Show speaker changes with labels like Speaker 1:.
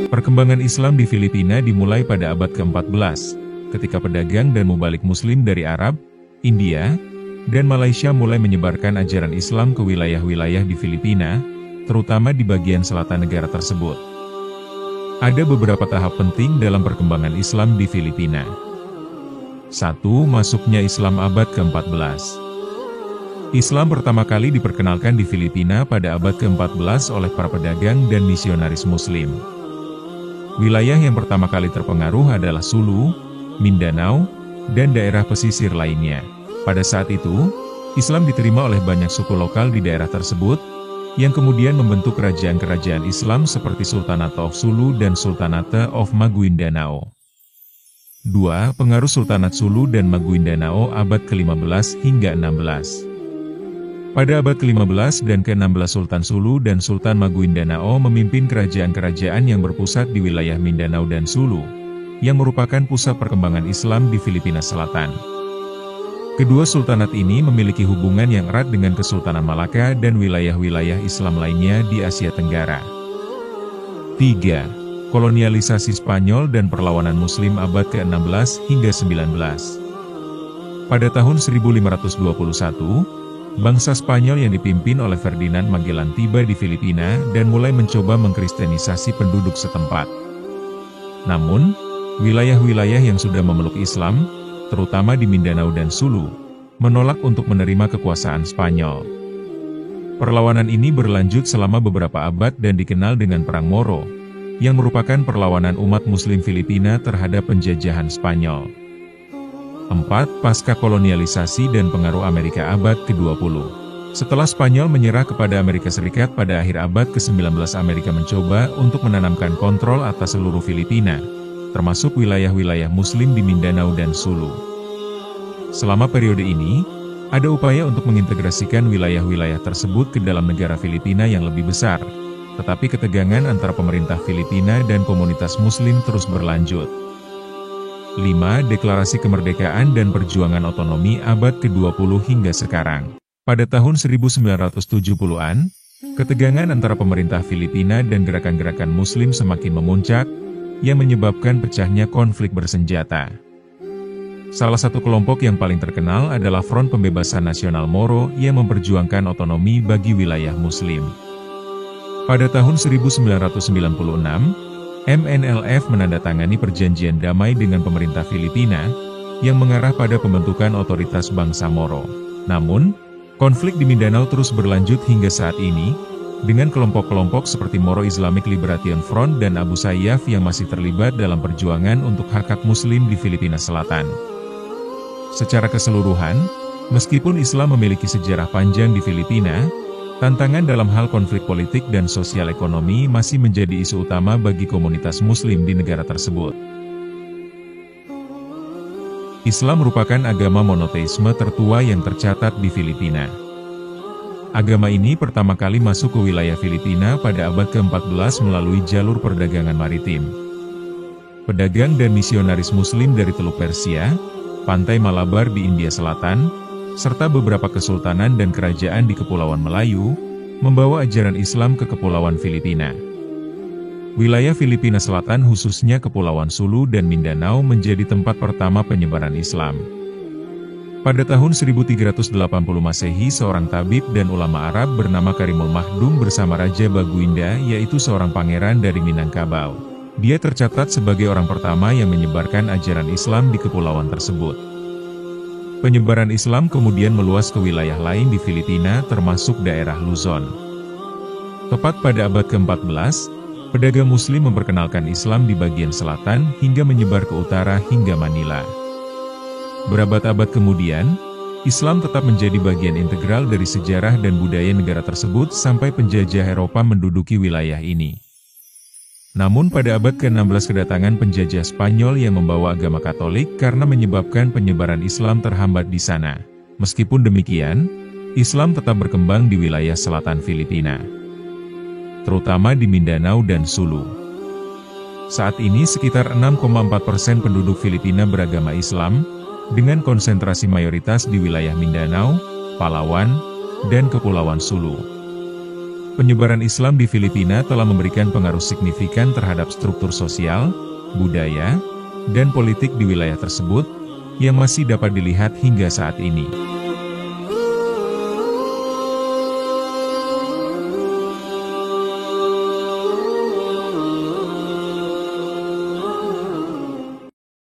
Speaker 1: Perkembangan Islam di Filipina dimulai pada abad ke-14, ketika pedagang dan mubalik Muslim dari Arab, India, dan Malaysia mulai menyebarkan ajaran Islam ke wilayah-wilayah di Filipina, terutama di bagian selatan negara tersebut. Ada beberapa tahap penting dalam perkembangan Islam di Filipina. 1. Masuknya Islam abad ke-14. Islam pertama kali diperkenalkan di Filipina pada abad ke-14 oleh para pedagang dan misionaris Muslim. Wilayah yang pertama kali terpengaruh adalah Sulu, Mindanao, dan daerah pesisir lainnya. Pada saat itu, Islam diterima oleh banyak suku lokal di daerah tersebut, yang kemudian membentuk kerajaan-kerajaan Islam seperti Sultanate of Sulu dan Sultanate of Maguindanao. 2. Pengaruh Sultanat Sulu dan Maguindanao abad ke-15 hingga 16. Pada abad ke-15 dan ke-16 Sultan Sulu dan Sultan Maguindanao memimpin kerajaan-kerajaan yang berpusat di wilayah Mindanao dan Sulu, yang merupakan pusat perkembangan Islam di Filipina Selatan. Kedua sultanat ini memiliki hubungan yang erat dengan Kesultanan Malaka dan wilayah-wilayah Islam lainnya di Asia Tenggara. 3. Kolonialisasi Spanyol dan perlawanan Muslim abad ke-16 hingga 19. Pada tahun 1521, bangsa Spanyol yang dipimpin oleh Ferdinand Magellan tiba di Filipina dan mulai mencoba mengkristenisasi penduduk setempat. Namun, wilayah-wilayah yang sudah memeluk Islam, terutama di Mindanao dan Sulu, menolak untuk menerima kekuasaan Spanyol. Perlawanan ini berlanjut selama beberapa abad dan dikenal dengan Perang Moro, yang merupakan perlawanan umat Muslim Filipina terhadap penjajahan Spanyol. 4. Pasca kolonialisasi dan pengaruh Amerika abad ke-20. Setelah Spanyol menyerah kepada Amerika Serikat pada akhir abad ke-19, Amerika mencoba untuk menanamkan kontrol atas seluruh Filipina, termasuk wilayah-wilayah Muslim di Mindanao dan Sulu. Selama periode ini, ada upaya untuk mengintegrasikan wilayah-wilayah tersebut ke dalam negara Filipina yang lebih besar, tetapi ketegangan antara pemerintah Filipina dan komunitas Muslim terus berlanjut. 5. Deklarasi Kemerdekaan dan Perjuangan Otonomi abad ke-20 hingga sekarang. Pada tahun 1970-an, ketegangan antara pemerintah Filipina dan gerakan-gerakan Muslim semakin memuncak, yang menyebabkan pecahnya konflik bersenjata. Salah satu kelompok yang paling terkenal adalah Front Pembebasan Nasional Moro yang memperjuangkan otonomi bagi wilayah Muslim. Pada tahun 1996, MNLF menandatangani perjanjian damai dengan pemerintah Filipina, yang mengarah pada pembentukan otoritas bangsa Moro. Namun, konflik di Mindanao terus berlanjut hingga saat ini, dengan kelompok-kelompok seperti Moro Islamic Liberation Front dan Abu Sayyaf yang masih terlibat dalam perjuangan untuk hak-hak Muslim di Filipina Selatan. Secara keseluruhan, meskipun Islam memiliki sejarah panjang di Filipina, tantangan dalam hal konflik politik dan sosial ekonomi masih menjadi isu utama bagi komunitas Muslim di negara tersebut. Islam merupakan agama monoteisme tertua yang tercatat di Filipina. Agama ini pertama kali masuk ke wilayah Filipina pada abad ke-14 melalui jalur perdagangan maritim. Pedagang dan misionaris Muslim dari Teluk Persia, Pantai Malabar di India Selatan, serta beberapa kesultanan dan kerajaan di Kepulauan Melayu, membawa ajaran Islam ke Kepulauan Filipina. Wilayah Filipina Selatan khususnya Kepulauan Sulu dan Mindanao menjadi tempat pertama penyebaran Islam. Pada tahun 1380 Masehi seorang tabib dan ulama Arab bernama Karimul Mahdum bersama Raja Baguinda yaitu seorang pangeran dari Minangkabau. Dia tercatat sebagai orang pertama yang menyebarkan ajaran Islam di kepulauan tersebut. Penyebaran Islam kemudian meluas ke wilayah lain di Filipina termasuk daerah Luzon. Tepat pada abad ke-14, pedagang Muslim memperkenalkan Islam di bagian selatan hingga menyebar ke utara hingga Manila. Berabad-abad kemudian, Islam tetap menjadi bagian integral dari sejarah dan budaya negara tersebut sampai penjajah Eropa menduduki wilayah ini. Namun pada abad ke-16 kedatangan penjajah Spanyol yang membawa agama Katolik karena menyebabkan penyebaran Islam terhambat di sana. Meskipun demikian, Islam tetap berkembang di wilayah selatan Filipina, terutama di Mindanao dan Sulu. Saat ini sekitar 6,4% penduduk Filipina beragama Islam, dengan konsentrasi mayoritas di wilayah Mindanao, Palawan, dan Kepulauan Sulu. Penyebaran Islam di Filipina telah memberikan pengaruh signifikan terhadap struktur sosial, budaya, dan politik di wilayah tersebut, yang masih dapat dilihat hingga saat ini.